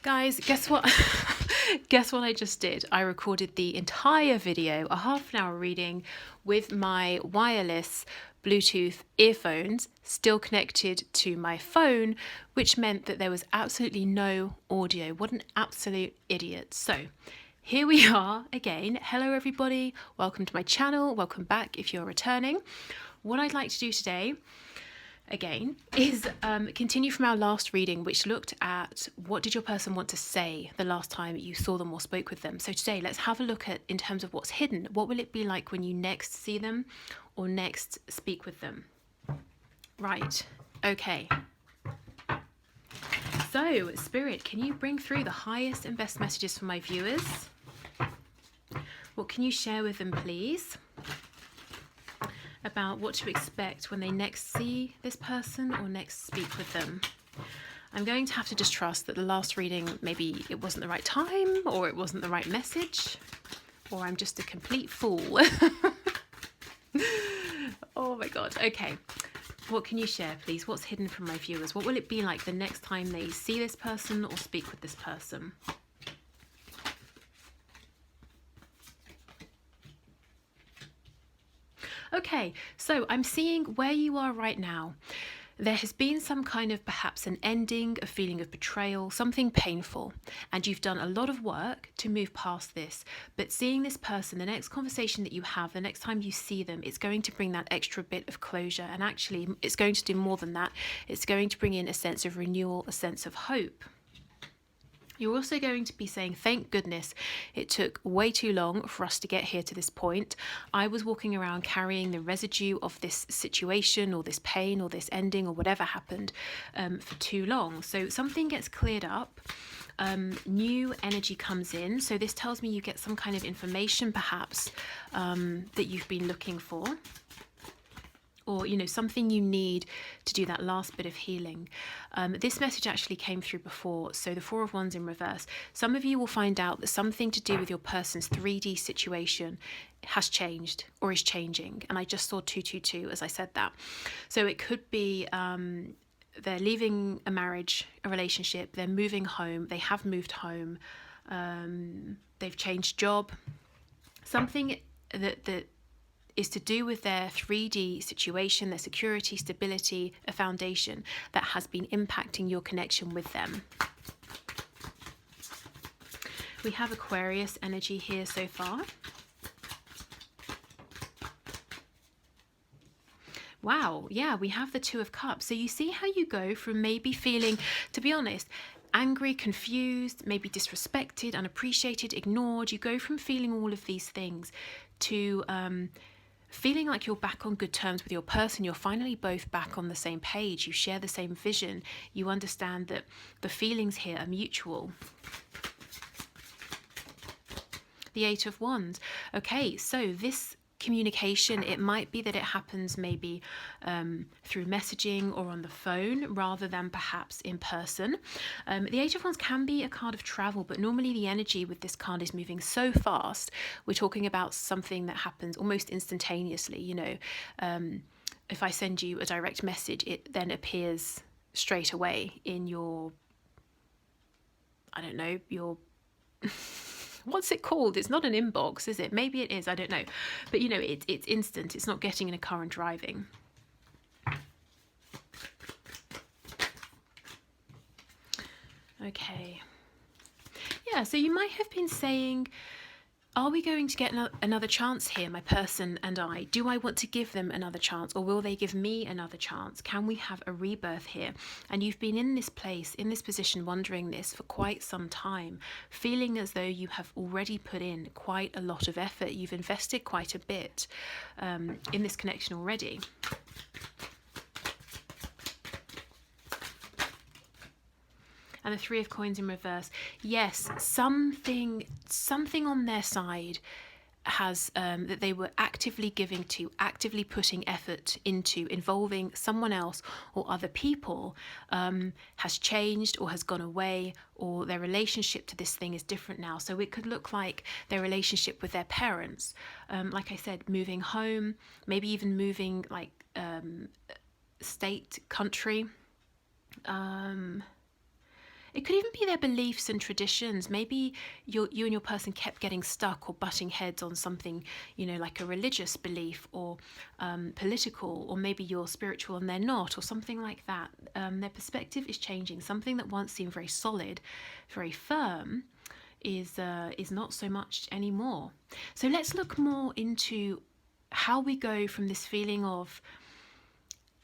Guys, guess what? Guess what I just did? I recorded the entire video, a half an hour reading, with my wireless Bluetooth earphones still connected to my phone, which meant that there was absolutely no audio. What an absolute idiot. So, here we are again. Hello, everybody. Welcome to my channel. Welcome back if you're returning. What I'd like to do today again is continue from our last reading, which looked at what did your person want to say the last time you saw them or spoke with them. So today let's have a look at, in terms of what's hidden, what will it be like when you next see them or next speak with them. Right, okay. So Spirit, can you bring through the highest and best messages for my viewers? What can you share with them, please, about what to expect when they next see this person or next speak with them? I'm going to have to just trust that the last reading, maybe it wasn't the right time, or it wasn't the right message, or I'm just a complete fool. Oh my God. Okay. What can you share, please? What's hidden from my viewers? What will it be like the next time they see this person or speak with this person? Okay, so I'm seeing where you are right now. There has been some kind of perhaps an ending, a feeling of betrayal, something painful, and you've done a lot of work to move past this. But seeing this person, the next conversation that you have, the next time you see them, it's going to bring that extra bit of closure. And actually, it's going to do more than that. It's going to bring in a sense of renewal, a sense of hope. You're also going to be saying, thank goodness it took way too long for us to get here to this point. I was walking around carrying the residue of this situation or this pain or this ending or whatever happened for too long. So something gets cleared up. New energy comes in. So this tells me you get some kind of information perhaps that you've been looking for, or something you need to do that last bit of healing. This message actually came through before, so the Four of Wands in reverse. Some of you will find out that something to do with your person's 3D situation has changed or is changing, and I just saw 222 as I said that. So it could be they're leaving a marriage, a relationship, they're moving home, they have moved home, they've changed job, something that is to do with their 3D situation, their security, stability, a foundation that has been impacting your connection with them. We have Aquarius energy here so far. Wow, yeah, we have the Two of Cups. So you see how you go from maybe feeling, to be honest, angry, confused, maybe disrespected, unappreciated, ignored. You go from feeling all of these things to feeling like you're back on good terms with your person. You're finally both back on the same page. You share the same vision. You understand that the feelings here are mutual. The Eight of Wands. Okay, so this communication, it might be that it happens maybe through messaging or on the phone rather than perhaps in person. The Eight of Wands can be a card of travel, but normally the energy with this card is moving so fast. We're talking about something that happens almost instantaneously. If I send you a direct message, it then appears straight away in your, I don't know, your what's it called? It's not an inbox, is it? Maybe it is, I don't know. But it's instant. It's not getting in a car and driving. Okay. Yeah, so you might have been saying, are we going to get another chance here, my person and I? Do I want to give them another chance, or will they give me another chance? Can we have a rebirth here? And you've been in this place, in this position, wondering this for quite some time, feeling as though you have already put in quite a lot of effort. You've invested quite a bit in this connection already. And the Three of Coins in reverse. Yes, something on their side has that they were actively giving to, actively putting effort into, involving someone else or other people, has changed or has gone away, or their relationship to this thing is different now. So it could look like their relationship with their parents, like I said, moving home, maybe even moving like state, country. It could even be their beliefs and traditions. Maybe you and your person kept getting stuck or butting heads on something, like a religious belief or political, or maybe you're spiritual and they're not, or something like that. Their perspective is changing. Something that once seemed very solid, very firm, is not so much anymore. So let's look more into how we go from this feeling of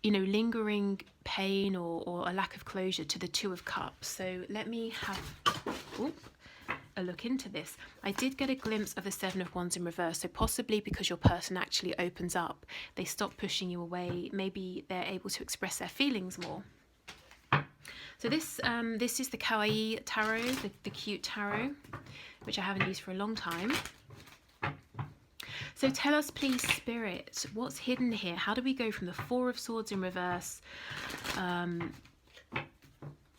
lingering pain or a lack of closure to the Two of Cups. So let me have a look into this. I did get a glimpse of the Seven of Wands in reverse, so possibly because your person actually opens up, they stop pushing you away, maybe they're able to express their feelings more. So this is the Kawaii Tarot, the cute tarot, which I haven't used for a long time. So tell us, please, Spirit, what's hidden here? How do we go from the Four of Swords in reverse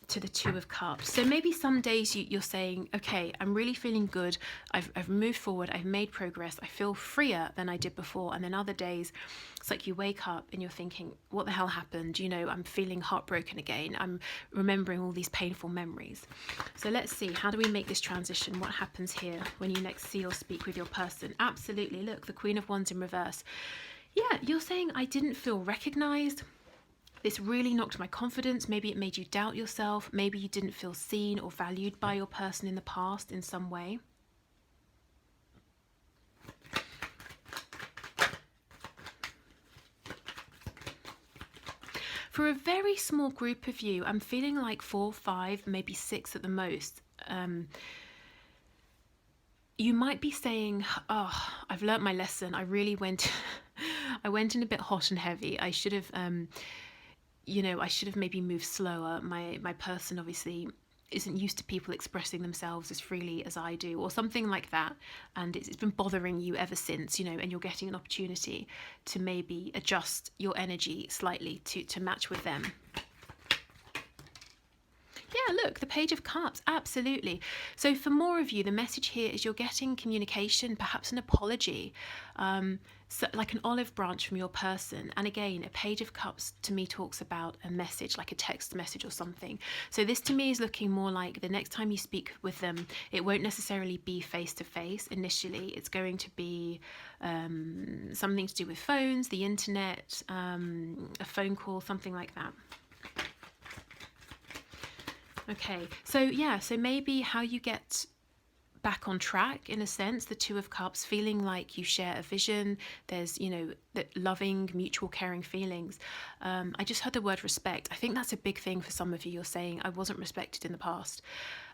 to the Two of Cups? So maybe some days you're saying, okay, I'm really feeling good. I've moved forward. I've made progress. I feel freer than I did before. And then other days, it's like you wake up and you're thinking, what the hell happened? I'm feeling heartbroken again. I'm remembering all these painful memories. So let's see, how do we make this transition? What happens here when you next see or speak with your person? Absolutely. Look, the Queen of Wands in reverse. Yeah, you're saying I didn't feel recognized. This really knocked my confidence. Maybe it made you doubt yourself. Maybe you didn't feel seen or valued by your person in the past in some way. For a very small group of you, I'm feeling like 4, 5, maybe 6 at the most. You might be saying, oh, I've learnt my lesson. I really went in a bit hot and heavy. I should have I should have maybe moved slower. My person obviously isn't used to people expressing themselves as freely as I do, or something like that, and it's been bothering you ever since, and you're getting an opportunity to maybe adjust your energy slightly to match with them. Yeah, look, the Page of Cups, absolutely. So for more of you, the message here is you're getting communication, perhaps an apology, so like an olive branch from your person. And again, a Page of Cups to me talks about a message, like a text message or something. So this to me is looking more like the next time you speak with them, it won't necessarily be face to face initially. It's going to be something to do with phones, the internet, a phone call, something like that. Okay, so yeah, so maybe how you get back on track, in a sense, the Two of Cups, feeling like you share a vision, there's, that loving, mutual caring feelings. I just heard the word respect. I think that's a big thing for some of you. You're saying, I wasn't respected in the past.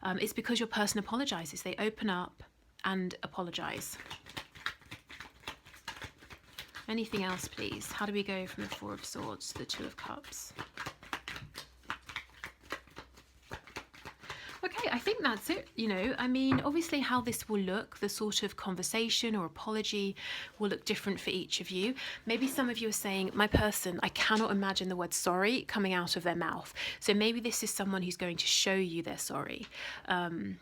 It's because your person apologizes. They open up and apologize. Anything else, please? How do we go from the Four of Swords to the Two of Cups? Okay, I think that's it. I mean, obviously how this will look, the sort of conversation or apology will look different for each of you. Maybe some of you are saying, my person, I cannot imagine the word sorry coming out of their mouth. So maybe this is someone who's going to show you they're sorry. But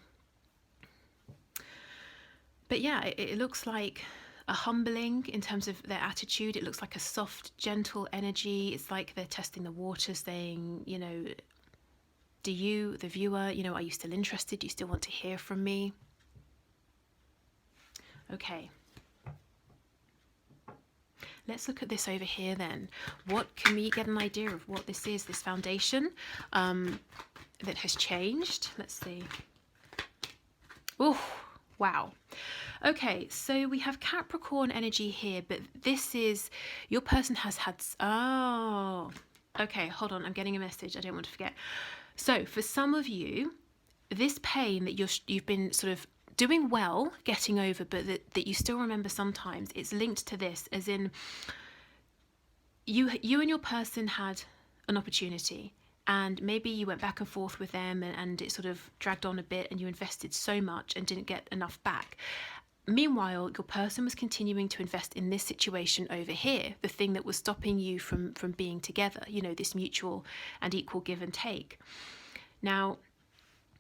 yeah, it looks like a humbling in terms of their attitude. It looks like a soft, gentle energy. It's like they're testing the water, saying, do you, the viewer, are you still interested? Do you still want to hear from me? Okay. Let's look at this over here then. What can we get an idea of what this is, this foundation that has changed? Let's see. Oh, wow. Okay, so we have Capricorn energy here, but this is, your person has had, oh, okay, hold on, I'm getting a message, I don't want to forget. So for some of you, this pain that you've been sort of doing well getting over, but that you still remember sometimes, it's linked to this, as in you and your person had an opportunity, and maybe you went back and forth with them and it sort of dragged on a bit and you invested so much and didn't get enough back. Meanwhile, your person was continuing to invest in this situation over here, the thing that was stopping you from being together, this mutual and equal give and take. Now,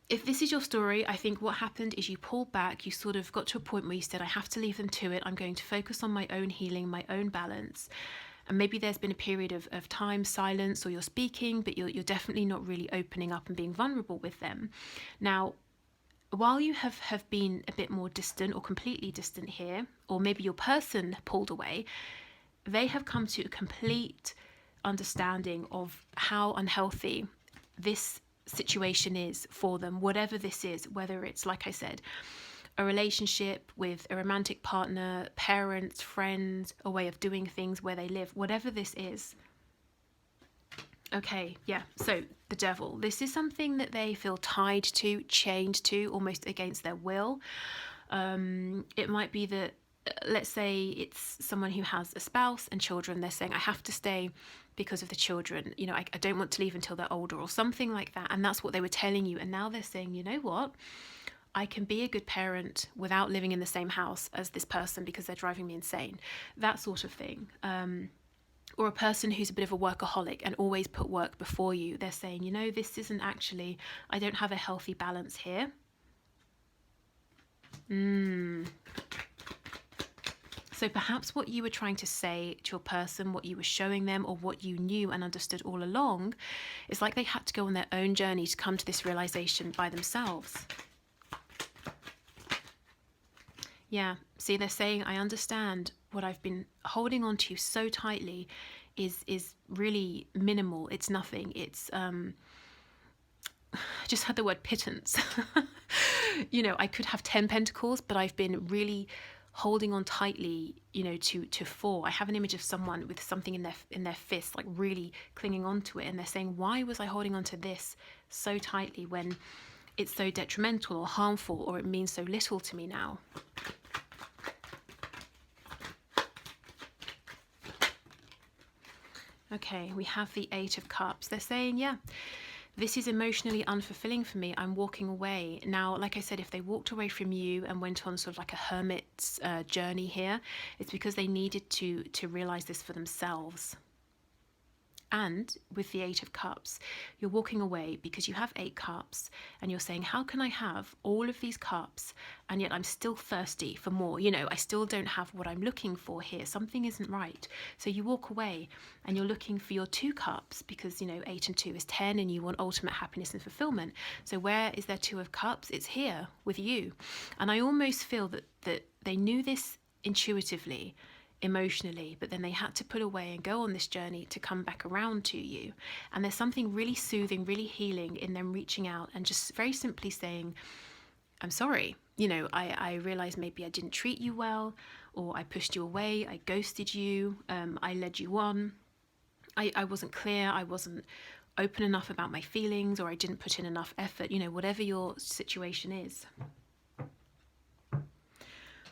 if this is your story, I think what happened is you pulled back, you sort of got to a point where you said, I have to leave them to it. I'm going to focus on my own healing, my own balance. And maybe there's been a period of time, silence, or you're speaking, but you're definitely not really opening up and being vulnerable with them. Now, while you have been a bit more distant or completely distant here, or maybe your person pulled away, they have come to a complete understanding of how unhealthy this situation is for them, whatever this is, whether it's, like I said, a relationship with a romantic partner, parents, friends, a way of doing things, where they live, whatever this is. Okay, yeah, so the devil. This is something that they feel tied to, chained to, almost against their will. It might be that, let's say it's someone who has a spouse and children. They're saying, I have to stay because of the children. You know, I don't want to leave until they're older, or something like that. And that's what they were telling you. And now they're saying, you know what? I can be a good parent without living in the same house as this person because they're driving me insane. That sort of thing. Or a person who's a bit of a workaholic and always put work before you. They're saying, you know, this isn't actually, I don't have a healthy balance here. So perhaps what you were trying to say to your person, what you were showing them, or what you knew and understood all along, is like they had to go on their own journey to come to this realization by themselves. Yeah, see, they're saying, I understand what I've been holding on to so tightly is really minimal. It's nothing. It's I just had the word pittance. You know, I could have 10 pentacles, but I've been really holding on tightly, you know, to 4. I have an image of someone with something in their fist, like really clinging onto it, and they're saying, why was I holding on to this so tightly when it's so detrimental or harmful, or it means so little to me now? Okay, we have the 8 of Cups. They're saying, yeah, this is emotionally unfulfilling for me. I'm walking away. Now, like I said, if they walked away from you and went on sort of like a hermit's journey here, it's because they needed to realize this for themselves. And with the 8 of Cups, you're walking away because you have 8 cups and you're saying, how can I have all of these cups and yet I'm still thirsty for more? You know, I still don't have what I'm looking for here. Something isn't right. So you walk away and you're looking for your 2 cups because, you know, 8 and 2 is 10 and you want ultimate happiness and fulfillment. So where is their 2 of Cups? It's here with you. And I almost feel that they knew this intuitively, emotionally, but then they had to put away and go on this journey to come back around to you. And there's something really soothing, really healing in them reaching out and just very simply saying, I'm sorry, you know, I realized maybe I didn't treat you well, or I pushed you away, I ghosted you, I led you on, I wasn't clear, I wasn't open enough about my feelings, or I didn't put in enough effort, you know, whatever your situation is.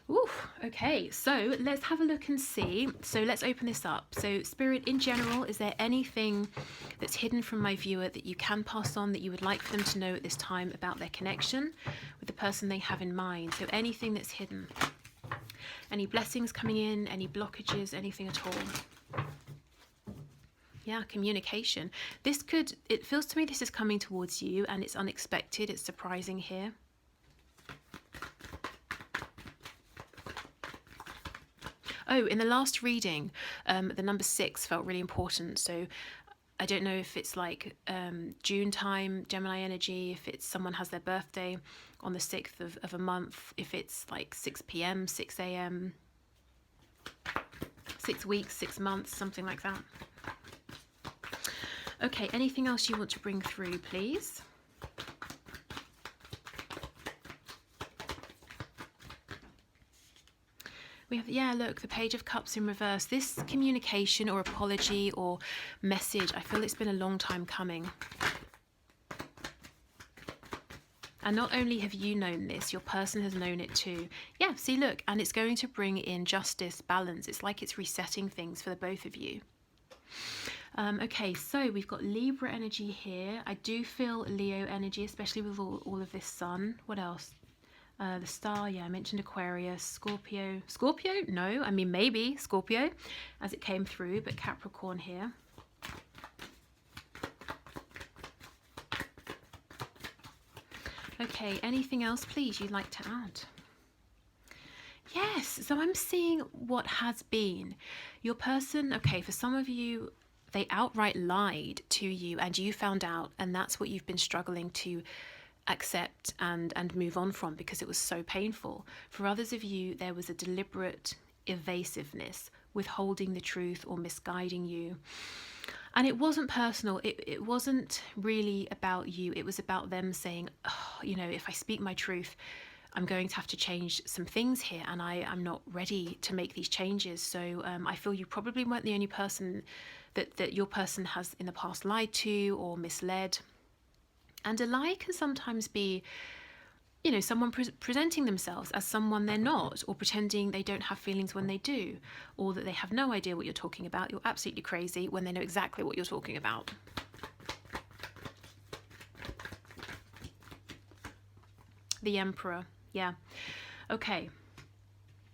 Ooh, okay, so let's have a look and see. So let's open this up. So Spirit, in general, is there anything that's hidden from my viewer that you can pass on, that you would like for them to know at this time about their connection with the person they have in mind? So anything that's hidden. Any blessings coming in, any blockages, anything at all? Yeah, communication. This could, it feels to me this is coming towards you and it's unexpected, it's surprising here. Oh, in the last reading, the number 6 felt really important. So I don't know if it's like June time, Gemini energy, if it's someone has their birthday on the 6th of a month, if it's like 6 p.m., 6 a.m., 6 weeks, 6 months, something like that. Okay, anything else you want to bring through, please? We have, yeah, look, the Page of Cups in reverse. This communication or apology or message, I feel it's been a long time coming. And not only have you known this, your person has known it too. Yeah, see, look, and it's going to bring in justice, balance. It's like it's resetting things for the both of you. Okay, so we've got Libra energy here. I do feel Leo energy, especially with all of this sun. What else? The star, yeah, I mentioned Aquarius, Scorpio. Scorpio? No, I mean maybe Scorpio as it came through, but Capricorn here. Okay, anything else, please, you'd like to add? Yes, so I'm seeing what has been. Your person, okay, for some of you, they outright lied to you and you found out, and that's what you've been struggling to accept and move on from because it was so painful. For others of you, there was a deliberate evasiveness, withholding the truth or misguiding you. And it wasn't personal. It wasn't really about you. It was about them saying, oh, you know, if I speak my truth, I'm going to have to change some things here, and I'm not ready to make these changes. So I feel you probably weren't the only person that your person has in the past lied to or misled. And a lie can sometimes be, you know, someone presenting themselves as someone they're not, or pretending they don't have feelings when they do, or that they have no idea what you're talking about. You're absolutely crazy when they know exactly what you're talking about. The Emperor, yeah. Okay.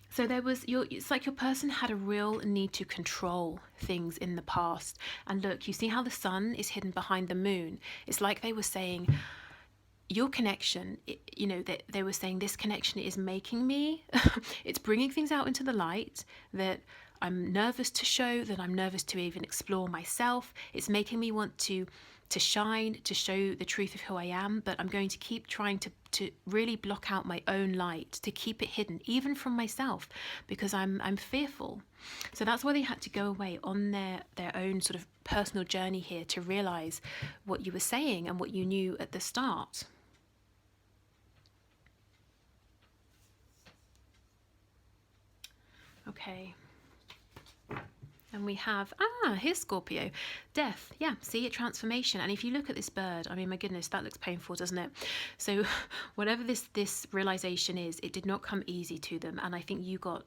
So it's like your person had a real need to control things in the past. And look, you see how the sun is hidden behind the moon. It's like they were saying, your connection, you know, that they were saying this connection is making me, it's bringing things out into the light that I'm nervous to show, that I'm nervous to even explore myself. It's making me want to shine, to show the truth of who I am, but I'm going to keep trying to really block out my own light, to keep it hidden, even from myself, because I'm fearful. So that's why they had to go away on their own sort of personal journey here to realize what you were saying and what you knew at the start. Okay. And we have, here's Scorpio. Death, yeah, see it, transformation. And if you look at this bird, I mean, my goodness, that looks painful, doesn't it? So whatever this realization is, it did not come easy to them. And I think you got,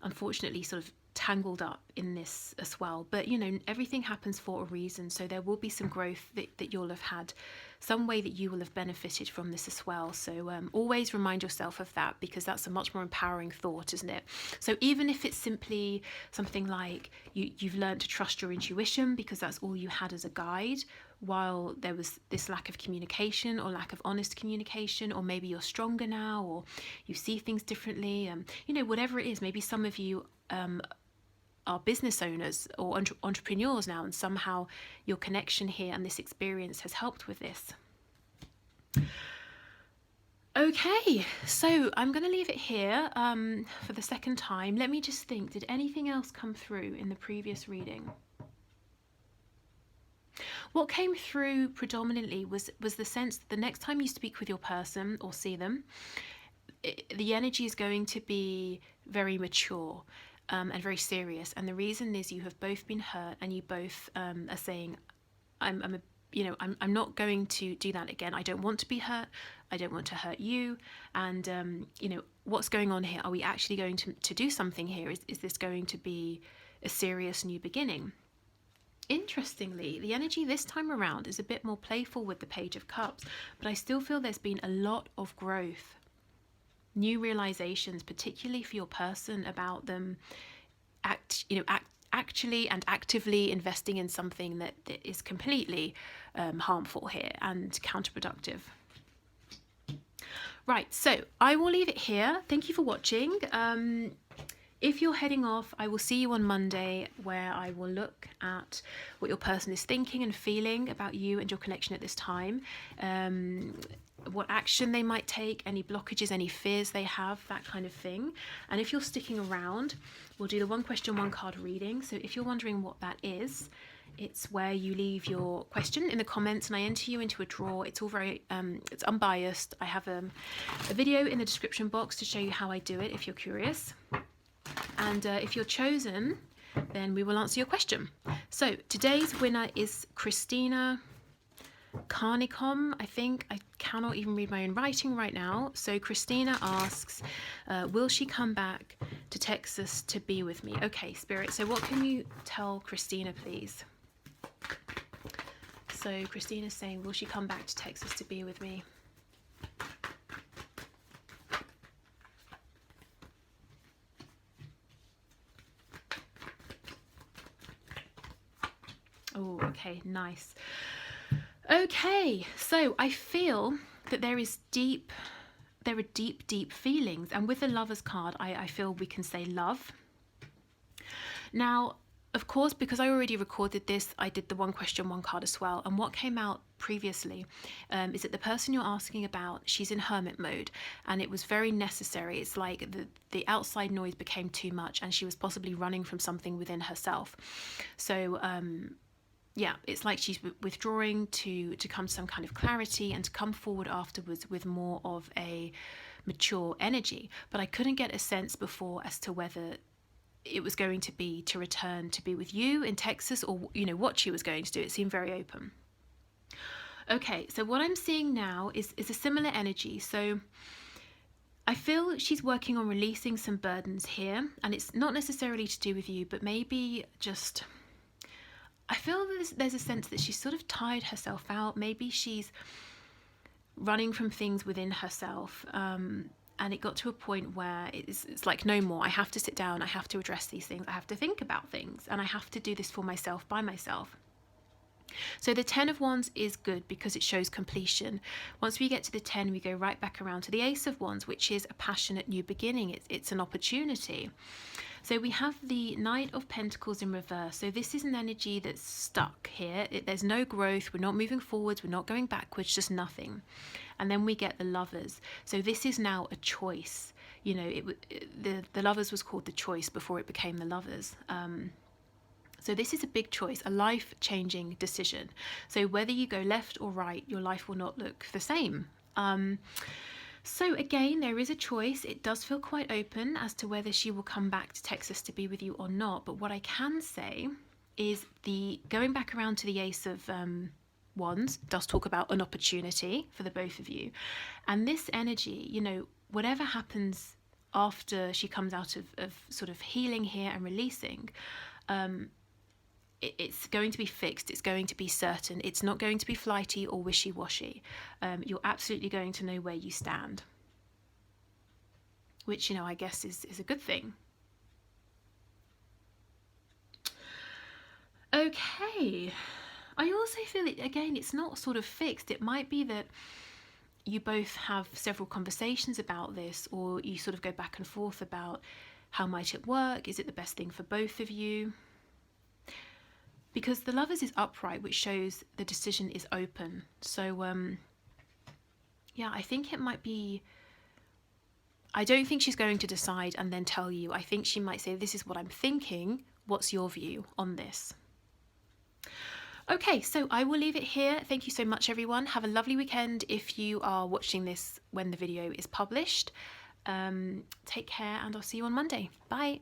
unfortunately, sort of tangled up in this as well. But, you know, everything happens for a reason. So there will be some growth that you'll have had, some way that you will have benefited from this as well. So always remind yourself of that, because that's a much more empowering thought, isn't it? So even if it's simply something like you've learned to trust your intuition because that's all you had as a guide, while there was this lack of communication or lack of honest communication, or maybe you're stronger now, or you see things differently, you know, whatever it is. Maybe some of you are business owners or entrepreneurs now, and somehow your connection here and this experience has helped with this. Okay, so I'm going to leave it here for the second time. Let me just think, did anything else come through in the previous reading? What came through predominantly was the sense that the next time you speak with your person or see them, the energy is going to be very mature and very serious. And the reason is you have both been hurt, and you both are saying, I'm not going to do that again. I don't want to be hurt. I don't want to hurt you. And, you know, what's going on here? Are we actually going to do something here? Is this going to be a serious new beginning? Interestingly, the energy this time around is a bit more playful with the Page of Cups, but I still feel there's been a lot of growth, new realizations, particularly for your person, about them actually and actively investing in something that is completely harmful here and counterproductive. Right, so I will leave it here. Thank you for watching. If you're heading off, I will see you on Monday, where I will look at what your person is thinking and feeling about you and your connection at this time, what action they might take, any blockages, any fears they have, that kind of thing. And if you're sticking around, we'll do the one question, one card reading. So if you're wondering what that is, it's where you leave your question in the comments and I enter you into a draw. It's all very, it's unbiased. I have a video in the description box to show you how I do it if you're curious. And if you're chosen, then we will answer your question. So today's winner is Christina Carnicom, I think. I cannot even read my own writing right now. So Christina asks, will she come back to Texas to be with me? Okay, Spirit. So what can you tell Christina, please? So Christina's saying, will she come back to Texas to be with me? Oh, okay, nice. Okay, so I feel that there is deep there are deep, deep feelings. And with the Lovers card, I feel we can say love. Now, of course, because I already recorded this, I did the one question, one card as well. And what came out previously is that the person you're asking about, she's in hermit mode, and it was very necessary. It's like the outside noise became too much, and she was possibly running from something within herself. So yeah, it's like she's withdrawing to come to some kind of clarity and to come forward afterwards with more of a mature energy. But I couldn't get a sense before as to whether it was going to be to return to be with you in Texas, or what she was going to do. It seemed very open. Okay, so what I'm seeing now is a similar energy. So I feel she's working on releasing some burdens here, and it's not necessarily to do with you, but maybe just, I feel there's a sense that she's sort of tired herself out. Maybe she's running from things within herself, and it got to a point where it's like, no more. I have to sit down, I have to address these things, I have to think about things, and I have to do this for myself, by myself. So the 10 of Wands is good because it shows completion. Once we get to the 10, we go right back around to the Ace of Wands, which is a passionate new beginning. It's an opportunity. So we have the Knight of Pentacles in reverse. So this is an energy that's stuck here. There's no growth. We're not moving forwards. We're not going backwards, just nothing. And then we get the Lovers. So this is now a choice. The Lovers was called the Choice before it became the Lovers. So this is a big choice, a life-changing decision. So whether you go left or right, your life will not look the same. So again, there is a choice. It does feel quite open as to whether she will come back to Texas to be with you or not. But what I can say is going back around to the Ace of Wands does talk about an opportunity for the both of you. And this energy, whatever happens after she comes out of sort of healing here and releasing, it's going to be fixed, it's going to be certain, it's not going to be flighty or wishy-washy. You're absolutely going to know where you stand, which, I guess is a good thing. Okay, I also feel it, again, it's not sort of fixed. It might be that you both have several conversations about this, or you sort of go back and forth about how might it work, is it the best thing for both of you? Because the Lovers is upright, which shows the decision is open. So, yeah, I think it might be, I don't think she's going to decide and then tell you. I think she might say, this is what I'm thinking. What's your view on this? Okay, so I will leave it here. Thank you so much, everyone. Have a lovely weekend if you are watching this when the video is published. Take care, and I'll see you on Monday. Bye.